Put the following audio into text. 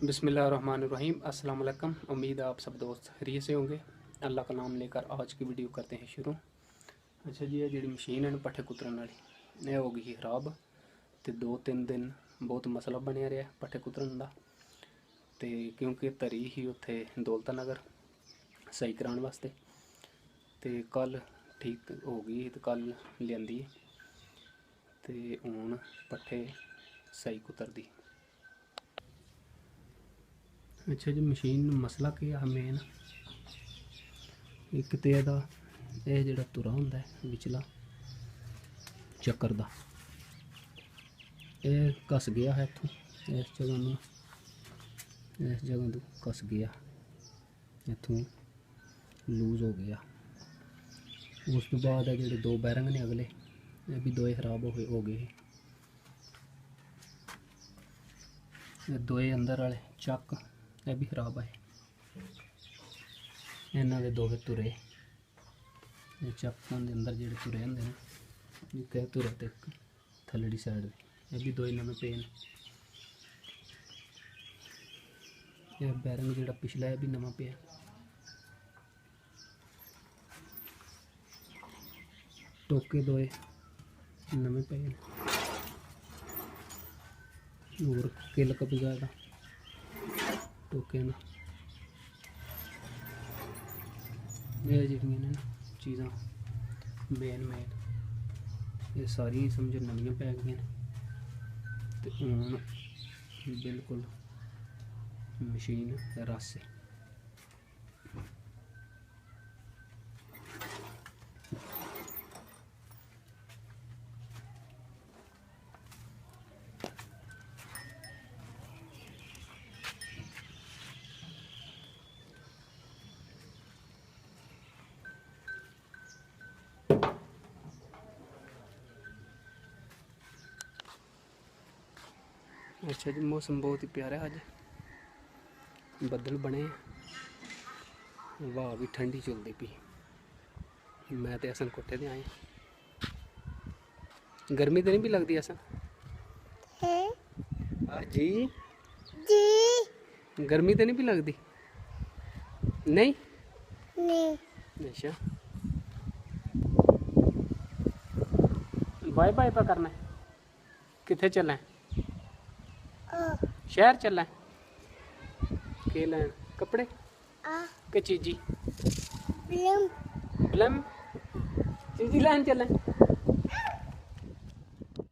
बिस्मिल्लाहिर्रहमानिर्रहीम। अस्सलाम वालेकुम। उम्मीद है आप सब दोस्त खैरियत से होंगे। अल्लाह का नाम लेकर आज की वीडियो करते हैं शुरू। अच्छा जी, जी मशीन है पट्ठे कुतरन वाली ये हो गई खराब तो 2-3 दिन बहुत मसला बनया रहा पट्ठे कुतरन का। तो क्योंकि तरी ही उत्थे दौलता नगर सही कराने वास्ते तो कल ठीक हो गई तो कल लियांदी तो हूँ पट्ठे सही कुतरदी। अच्छा जी, मशीन मसला क्या है मेन एक तो यह जोड़ा तुरा होंदा है विचला चक्कर दा यह कस गया है इतों इस जगह तो कस गया इतों लूज हो गया। उस तो बाद है जोड़े 2 बैरंग ने अगले ये भी 2 खराब हो गए। ये 2 अंदर वाले चक ये भी खराब है। इन्हों के 2 तुरे चक्कों के अंदर जोड़े तुरे होंगे ना एक तुरे तो थल्लड़ी साइड ये भी 2 नवे पे ने। यह बैरंग जोड़ा पिछला है भी नवा पे टोके 2 नवे पे और किल कब्जा का टोके ना ये जिहड़ियां ने चीज़ां मेन ये सारी समझो नवियां पै गई तो हूँ बिल्कुल मशीन रस है। अच्छा जी, मौसम बहुत ही प्यारा है अज बदल बने हवा भी ठंडी चलती पी। मैं तो असन कोठे ते आए गर्मी तो नहीं भी लगती असन जी जी गर्मी तो नहीं भी लगती नहीं अच्छा बाय बाय पर करना किथे चलें शहर चलें के लैन कपड़े के चीजी फिल्म चीजी लैन चलें